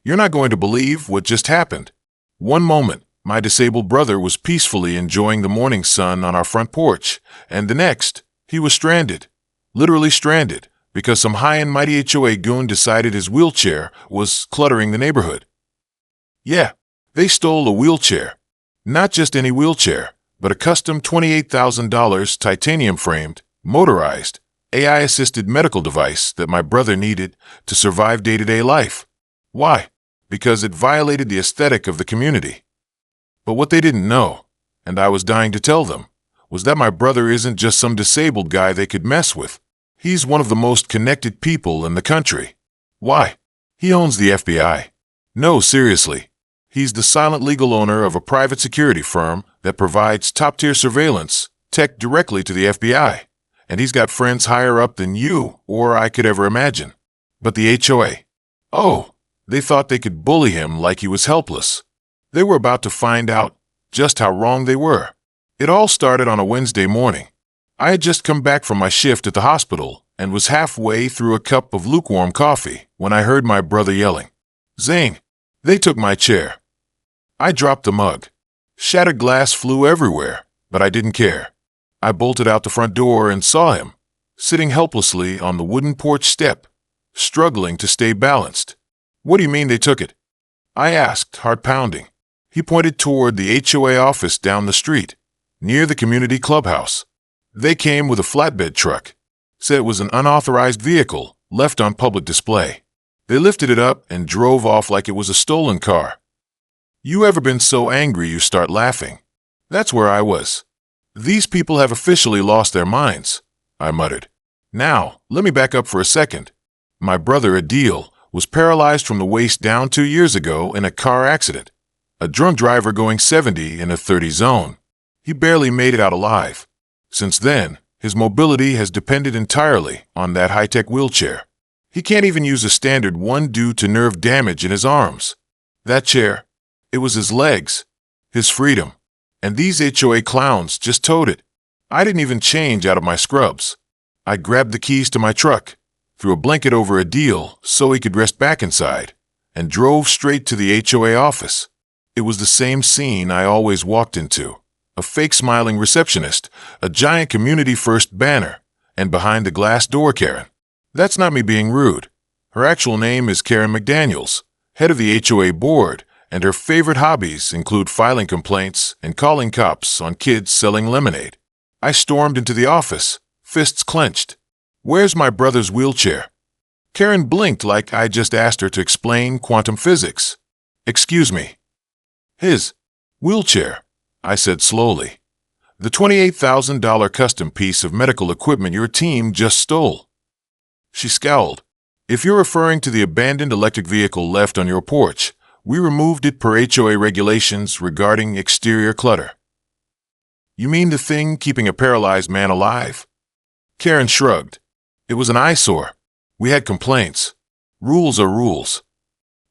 You're not going to believe what just happened. One moment, my disabled brother was peacefully enjoying the morning sun on our front porch, and the next, he was stranded. Literally stranded, because some high and mighty HOA goon decided his wheelchair was cluttering the neighborhood. Yeah, they stole a wheelchair. Not just any wheelchair, but a custom $28,000 titanium-framed, motorized, AI-assisted medical device that my brother needed to survive day-to-day life. Why? Because it violated the aesthetic of the community. But what they didn't know, and I was dying to tell them, was that my brother isn't just some disabled guy they could mess with. He's one of the most connected people in the country. Why? He owns the FBI. No, seriously. He's the silent legal owner of a private security firm that provides top-tier surveillance tech directly to the FBI. And he's got friends higher up than you or I could ever imagine. But the HOA? Oh, they thought they could bully him like he was helpless. They were about to find out just how wrong they were. It all started on a Wednesday morning. I had just come back from my shift at the hospital and was halfway through a cup of lukewarm coffee when I heard my brother yelling, "Zane, they took my chair." I dropped the mug. Shattered glass flew everywhere, but I didn't care. I bolted out the front door and saw him, sitting helplessly on the wooden porch step, struggling to stay balanced. "What do you mean they took it?" I asked, heart pounding. He pointed toward the HOA office down the street, near the community clubhouse. They came with a flatbed truck. Said it was an unauthorized vehicle left on public display. They lifted it up and drove off like it was a stolen car. You ever been so angry you start laughing? That's where I was. These people have officially lost their minds, I muttered. Now, let me back up for a second. My brother, Adil, was paralyzed from the waist down 2 years ago in a car accident. A drunk driver going 70 in a 30 zone. He barely made it out alive. Since then, his mobility has depended entirely on that high-tech wheelchair. He can't even use a standard one due to nerve damage in his arms. That chair, it was his legs, his freedom. And these HOA clowns just towed it. I didn't even change out of my scrubs. I grabbed the keys to my truck, threw a blanket over Adil so he could rest back inside, and drove straight to the HOA office. It was the same scene I always walked into. A fake smiling receptionist, a giant community-first banner, and behind the glass door Karen. That's not me being rude. Her actual name is Karen McDaniels, head of the HOA board, and her favorite hobbies include filing complaints and calling cops on kids selling lemonade. I stormed into the office, fists clenched. "Where's my brother's wheelchair?" Karen blinked like I just asked her to explain quantum physics. "Excuse me." "His wheelchair," I said slowly. "The $28,000 custom piece of medical equipment your team just stole." She scowled. "If you're referring to the abandoned electric vehicle left on your porch, we removed it per HOA regulations regarding exterior clutter." "You mean the thing keeping a paralyzed man alive?" Karen shrugged. "It was an eyesore. We had complaints. Rules are rules."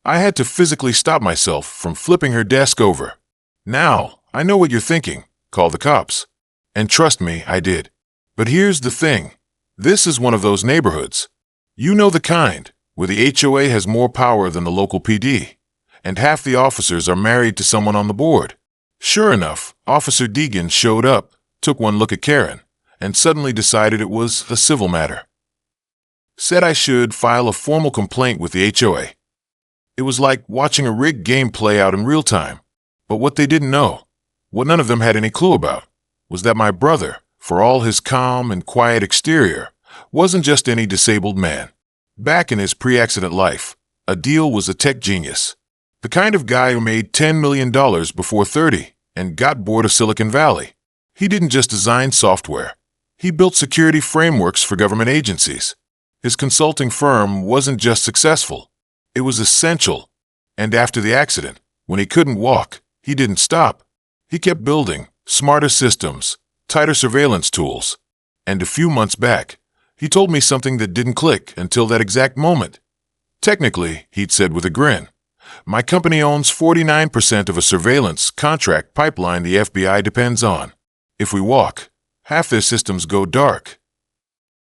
I had to physically stop myself from flipping her desk over. "Now, I know what you're thinking. Call the cops." And trust me, I did. But here's the thing. This is one of those neighborhoods. You know the kind, where the HOA has more power than the local PD. And half the officers are married to someone on the board. Sure enough, Officer Deegan showed up, took one look at Karen, and suddenly decided it was a civil matter. Said I should file a formal complaint with the HOA. It was like watching a rigged game play out in real time. But what they didn't know, what none of them had any clue about, was that my brother, for all his calm and quiet exterior, wasn't just any disabled man. Back in his pre-accident life, Adil was a tech genius. The kind of guy who made $10 million before 30 and got bored of Silicon Valley. He didn't just design software. He built security frameworks for government agencies. His consulting firm wasn't just successful. It was essential. And after the accident, when he couldn't walk, he didn't stop. He kept building smarter systems, tighter surveillance tools. And a few months back, he told me something that didn't click until that exact moment. Technically, he'd said with a grin, my company owns 49% of a surveillance contract pipeline the FBI depends on. If we walk, half their systems go dark.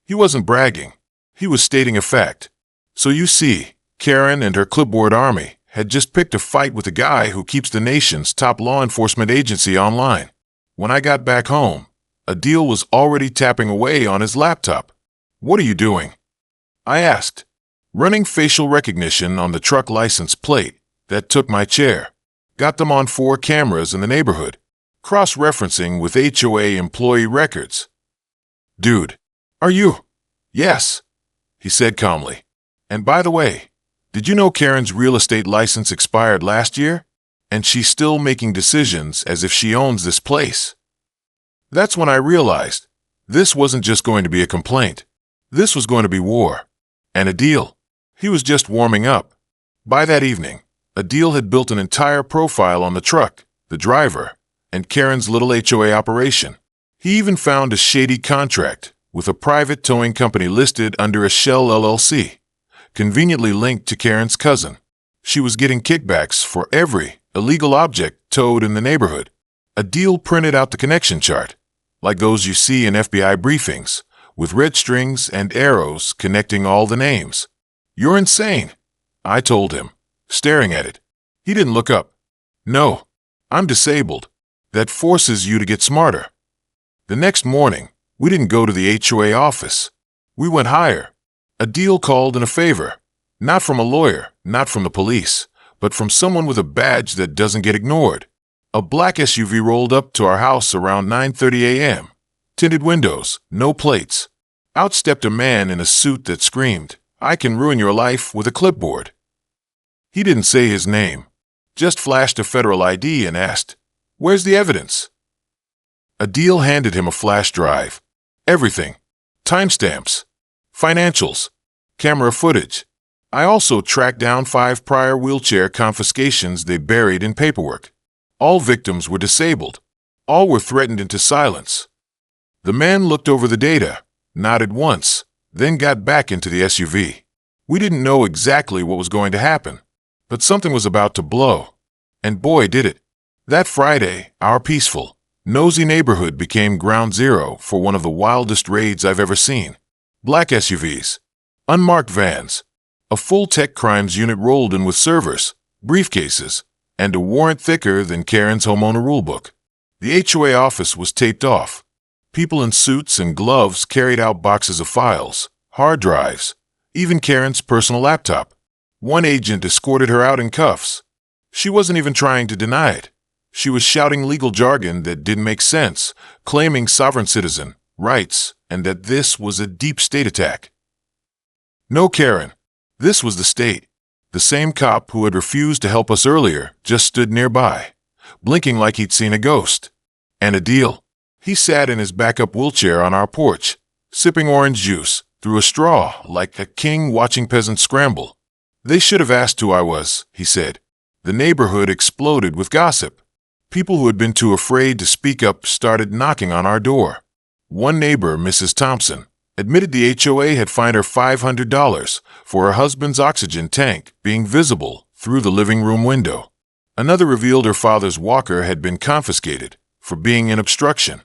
He wasn't bragging. He was stating a fact. So you see, Karen and her clipboard army had just picked a fight with the guy who keeps the nation's top law enforcement agency online. When I got back home, Adil was already tapping away on his laptop. "What are you doing?" I asked. "Running facial recognition on the truck license plate that took my chair. Got them on 4 cameras in the neighborhood, cross-referencing with HOA employee records." "Dude, are you?" "Yes," he said calmly. "And by the way, did you know Karen's real estate license expired last year? And she's still making decisions as if she owns this place." That's when I realized this wasn't just going to be a complaint. This was going to be war. And Adil, he was just warming up. By that evening, Adil had built an entire profile on the truck, the driver, and Karen's little HOA operation. He even found a shady contract with a private towing company listed under a Shell LLC, conveniently linked to Karen's cousin. She was getting kickbacks for every illegal object towed in the neighborhood. Adil printed out the connection chart, like those you see in FBI briefings, with red strings and arrows connecting all the names. "You're insane," I told him, staring at it. He didn't look up. "No, I'm disabled. That forces you to get smarter." The next morning, we didn't go to the HOA office. We went higher. Adil called in a favor, not from a lawyer, not from the police, but from someone with a badge that doesn't get ignored. A black SUV rolled up to our house around 9:30 a.m. Tinted windows, no plates. Out stepped a man in a suit that screamed, "I can ruin your life," with a clipboard. He didn't say his name, just flashed a federal ID and asked, "Where's the evidence?" Adil handed him a flash drive. Everything. Timestamps, financials, camera footage. I also tracked down 5 prior wheelchair confiscations they buried in paperwork. All victims were disabled. All were threatened into silence. The man looked over the data, nodded once, then got back into the SUV. We didn't know exactly what was going to happen, but something was about to blow. And boy, did it. That Friday, our peaceful, nosy neighborhood became ground zero for one of the wildest raids I've ever seen. Black SUVs, unmarked vans, a full tech crimes unit rolled in with servers, briefcases, and a warrant thicker than Karen's homeowner rulebook. The HOA office was taped off. People in suits and gloves carried out boxes of files, hard drives, even Karen's personal laptop. One agent escorted her out in cuffs. She wasn't even trying to deny it. She was shouting legal jargon that didn't make sense, claiming sovereign citizen rights, and that this was a deep state attack. No, Karen. This was the state. The same cop who had refused to help us earlier just stood nearby, blinking like he'd seen a ghost. And Adil, he sat in his backup wheelchair on our porch, sipping orange juice through a straw like a king watching peasants scramble. "They should have asked who I was," he said. The neighborhood exploded with gossip. People who had been too afraid to speak up started knocking on our door. One neighbor, Mrs. Thompson, admitted the HOA had fined her $500 for her husband's oxygen tank being visible through the living room window. Another revealed her father's walker had been confiscated for being an obstruction.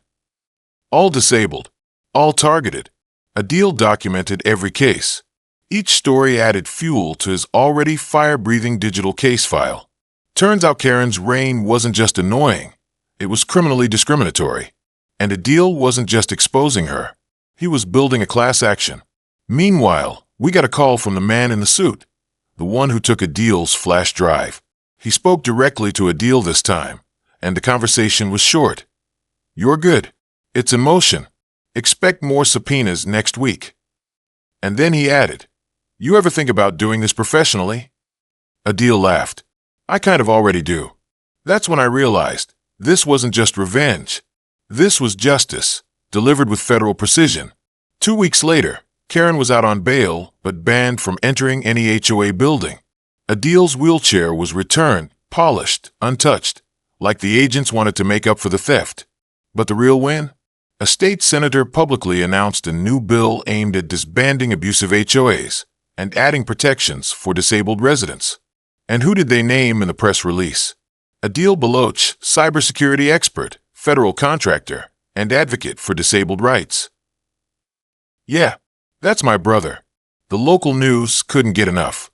All disabled, all targeted. Adil documented every case. Each story added fuel to his already fire-breathing digital case file. Turns out Karen's reign wasn't just annoying, it was criminally discriminatory. And Adil wasn't just exposing her. He was building a class action. Meanwhile, we got a call from the man in the suit, the one who took Adil's flash drive. He spoke directly to Adil this time, and the conversation was short. "You're good. It's in motion. Expect more subpoenas next week." And then he added, "You ever think about doing this professionally?" Adil laughed. "I kind of already do." That's when I realized this wasn't just revenge. This was justice, delivered with federal precision. 2 weeks later, Karen was out on bail, but banned from entering any HOA building. Adil's wheelchair was returned, polished, untouched, like the agents wanted to make up for the theft. But the real win? A state senator publicly announced a new bill aimed at disbanding abusive HOAs and adding protections for disabled residents. And who did they name in the press release? Adil Baloch, cybersecurity expert, federal contractor, and advocate for disabled rights. Yeah, that's my brother. The local news couldn't get enough.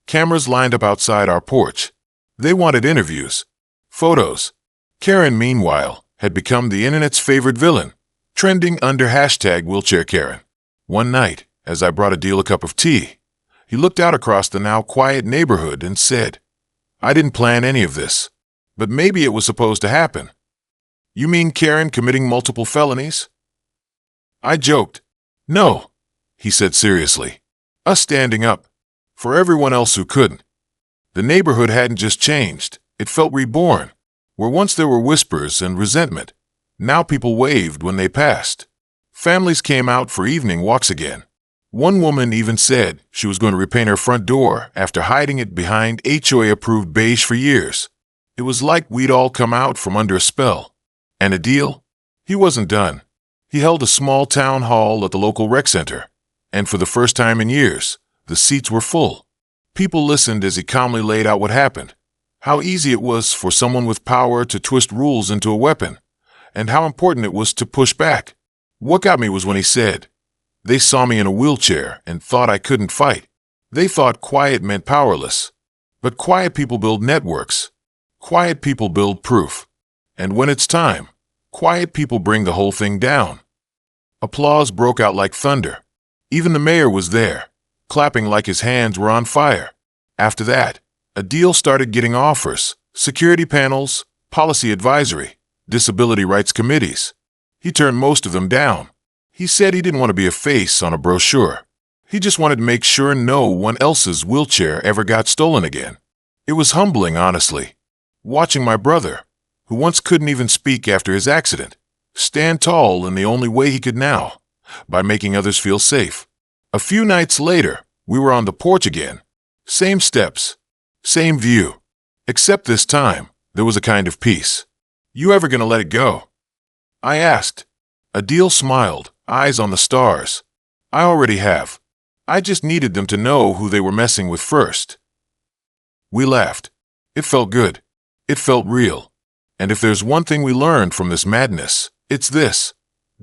Cameras lined up outside our porch. They wanted interviews, photos. Karen, meanwhile, had become the internet's favorite villain, trending under hashtag wheelchair Karen. One night, as I brought Adil a cup of tea, he looked out across the now quiet neighborhood and said, "I didn't plan any of this, but maybe it was supposed to happen." "You mean Karen committing multiple felonies?" I joked. "No," he said seriously. "Us standing up for everyone else who couldn't." The neighborhood hadn't just changed, it felt reborn. Where once there were whispers and resentment, now people waved when they passed. Families came out for evening walks again. One woman even said she was going to repaint her front door after hiding it behind HOA-approved beige for years. It was like we'd all come out from under a spell. And Adil? He wasn't done. He held a small town hall at the local rec center, and for the first time in years, the seats were full. People listened as he calmly laid out what happened, how easy it was for someone with power to twist rules into a weapon, and how important it was to push back. What got me was when he said, "They saw me in a wheelchair and thought I couldn't fight. They thought quiet meant powerless. But quiet people build networks. Quiet people build proof. And when it's time, quiet people bring the whole thing down." Applause broke out like thunder. Even the mayor was there, clapping like his hands were on fire. After that, Adil started getting offers, security panels, policy advisory, disability rights committees. He turned most of them down. He said he didn't want to be a face on a brochure. He just wanted to make sure no one else's wheelchair ever got stolen again. It was humbling, honestly, watching my brother, who once couldn't even speak after his accident, stand tall in the only way he could now, by making others feel safe. A few nights later, we were on the porch again. Same steps, same view. Except this time, there was a kind of peace. "You ever gonna let it go?" I asked. Adil smiled, eyes on the stars. "I already have. I just needed them to know who they were messing with first." We laughed. It felt good. It felt real. And if there's one thing we learned from this madness, it's this.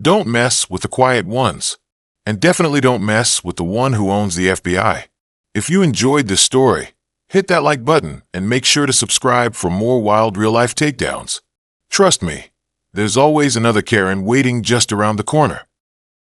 Don't mess with the quiet ones. And definitely don't mess with the one who owns the FBI. If you enjoyed this story, hit that like button and make sure to subscribe for more wild real-life takedowns. Trust me, there's always another Karen waiting just around the corner.